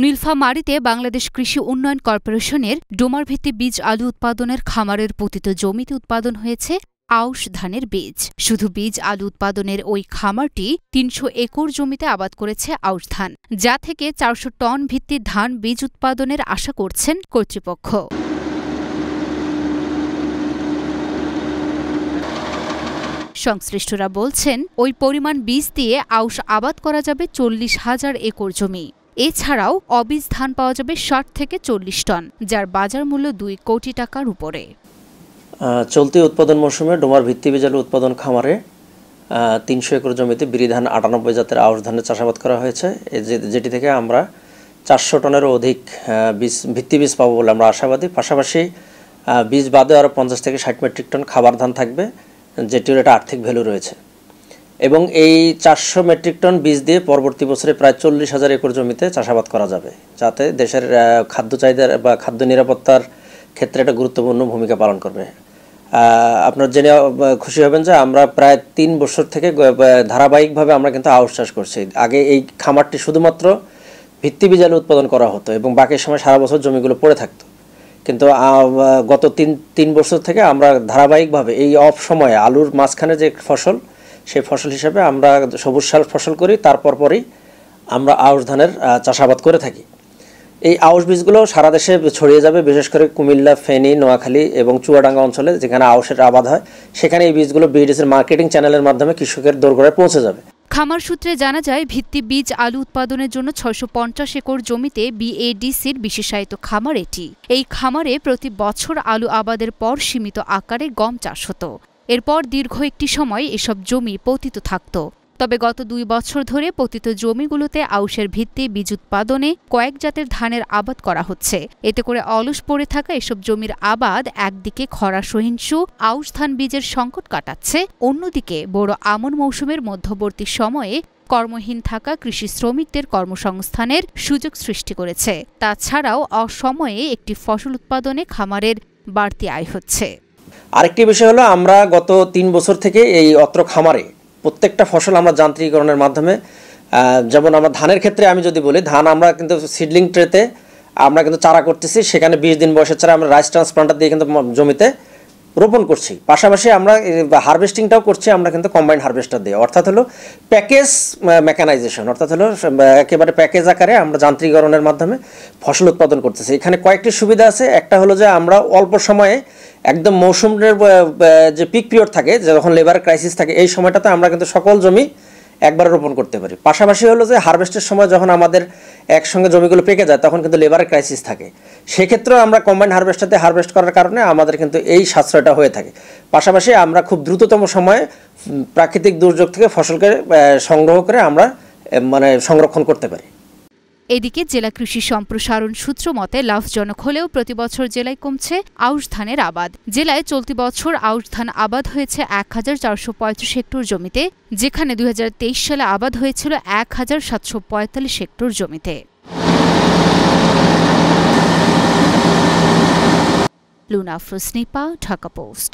নীলফামারীতে বাংলাদেশ কৃষি উন্নয়ন কর্পোরেশনের ডোমারভিত্তি বীজ আলু উৎপাদনের খামারের পতিত জমিতে উৎপাদন হয়েছে আউশ ধানের বীজ। শুধু বীজ আলু উৎপাদনের ওই খামারটি ৩০০ একর জমিতে আবাদ করেছে আউশ ধান, যা থেকে ৪০০ টন ভিত্তিক ধান বীজ উৎপাদনের আশা করছেন কর্তৃপক্ষ। সংশ্লিষ্টরা বলছেন, ওই পরিমাণ বীজ দিয়ে আউশ আবাদ করা যাবে ৪০,০০০ একর জমি। এছাড়াও অবীজ ধান পাওয়া যাবে ৬০ থেকে ৪০ টন, যার বাজার মূল্য ২ কোটি টাকার উপরে। চলতি উৎপাদন মৌসুমে ডোমার ভিত্তি বীজ আলু উৎপাদন খামারে ৩০০ একর জমিতে বিরি ধান ৯৮ জাতের আউশ ধানের চাষাবাদ করা হয়েছে, যেটি থেকে আমরা ৪০০ টনেরও অধিক ভিত্তি বীজ পাবো বলে আমরা আশাবাদী। পাশাপাশি বীজ বাদে আরও ৫০ থেকে ৬০ মেট্রিক টন খাবার ধান থাকবে, যেটির একটা আর্থিক ভ্যালু রয়েছে। এবং এই ৪০০ মেট্রিক টন বীজ দিয়ে পরবর্তী বছরে প্রায় ৪০,০০০ একর জমিতে চাষাবাদ করা যাবে, যাতে দেশের খাদ্য চাহিদার বা খাদ্য নিরাপত্তার ক্ষেত্রে একটা গুরুত্বপূর্ণ ভূমিকা পালন করবে। আপনার জেনে খুশি হবেন যে আমরা প্রায় ৩ বছর থেকে ধারাবাহিকভাবে আমরা কিন্তু আউশ চাষ করছি। আগে এই খামারটি শুধুমাত্র ভিত্তি বীজ আলু উৎপাদন করা হতো এবং বাকি সময় সারা বছর জমিগুলো পড়ে থাকতো, কিন্তু গত তিন বছর থেকে আমরা ধারাবাহিকভাবে এই অফ সময়ে আলুর মাঝখানে যে ফসল, সেই ফসল হিসাবে আমরা সবুজ সার ফসল করি, তারপরই আমরা আউশ ধানের চাষাবাদ করে থাকি। এই আউশ বীজগুলো সারা দেশে ছড়িয়ে যাবে, বিশেষ করে কুমিল্লা, ফেনী, নোয়াখালী এবং চুয়াডাঙ্গা অঞ্চলে যেখানে আউশের আবাদ হয়, সেখানে এই বীজগুলো বিএডিসির মার্কেটিং চ্যানেলের মাধ্যমে কৃষকের দোরগোড়ায় পৌঁছে যাবে। খামার সূত্রে জানা যায়, ভিত্তি বীজ আলু উৎপাদনের জন্য ৬৫০ একর জমিতে বিএডিসির বিশেষায়িত খামার এটি। এই খামারে প্রতি বছর আলু আবাদের পর সীমিত আকারে গম চাষ হতো। এরপর দীর্ঘ একটি সময় এসব জমি পতিত থাকত। তবে গত ২ বছর ধরে পতিত জমিগুলোতে আউশের ভিত্তি বীজ উৎপাদনে কয়েক জাতের ধানের আবাদ করা হচ্ছে। এতে করে অলস পড়ে থাকা এসব জমির আবাদ একদিকে খরা সহিংসু আউশ ধান বীজের সংকট কাটাচ্ছে, অন্যদিকে বড় আমন মৌসুমের মধ্যবর্তী সময়ে কর্মহীন থাকা কৃষি শ্রমিকদের কর্মসংস্থানের সুযোগ সৃষ্টি করেছে। তাছাড়াও অসময়ে একটি ফসল উৎপাদনে খামারের বাড়তি আয় হচ্ছে। আরেকটি বিষয় হলো, আমরা গত ৩ বছর থেকে এই অত্র খামারে প্রত্যেকটা ফসল আমরা যান্ত্রিকীকরণের মাধ্যমে, যেমন আমরা ধানের ক্ষেত্রে আমি যদি বলি, ধান আমরা কিন্তু সিডলিং ট্রেতে আমরা কিন্তু চারা করতেছি, সেখানে ২০ দিন বয়সের চারা আমরা রাইস ট্রান্সপ্লান্টার দিয়ে কিন্তু জমিতে রোপণ করছি। পাশাপাশি আমরা হারভেস্টিংটাও করছি আমরা কিন্তু কম্বাইন্ড হারভেস্টার দিয়ে, অর্থাৎ হলো প্যাকেজ মেকানাইজেশন, অর্থাৎ হলো একেবারে প্যাকেজ আকারে আমরা যান্ত্রিকীকরণের মাধ্যমে ফসল উৎপাদন করতেছি। এখানে কয়েকটি সুবিধা আছে। একটা হলো যে আমরা অল্প সময়ে একদম মৌসুমের যে পিক পিরিয়ড থাকে, যখন লেবার ক্রাইসিস থাকে, এই সময়টাতে আমরা কিন্তু সকল জমি একবারে রোপণ করতে পারি। পাশাপাশি হলো যে হারভেস্টের সময় যখন আমাদের একসঙ্গে জমিগুলো পেকে যায়, তখন কিন্তু লেবারের ক্রাইসিস থাকে, সেক্ষেত্রেও আমরা কম্বাইন্ড হারভেস্টারতে হারভেস্ট করার কারণে আমাদের কিন্তু এই সাশ্রয়টা হয়ে থাকে। পাশাপাশি আমরা খুব দ্রুততম সময়ে প্রাকৃতিক দুর্যোগ থেকে ফসলকে সংগ্রহ করে আমরা সংরক্ষণ করতে পারি। এদিকে জেলা কৃষি সম্প্রসারণ সূত্র মতে, লাভজনক হলেও প্রতিবছর জেলায় কমছে আউশ ধানের আবাদ। জেলায় চলতি বছর আউশ ধান আবাদ হয়েছে ১,৪৩৫ হেক্টর জমিতে, যেখানে ২০২৩ সালে আবাদ হয়েছিল ১,৭৪৫ হেক্টর জমিতে। Luna Afroz, Dhaka post.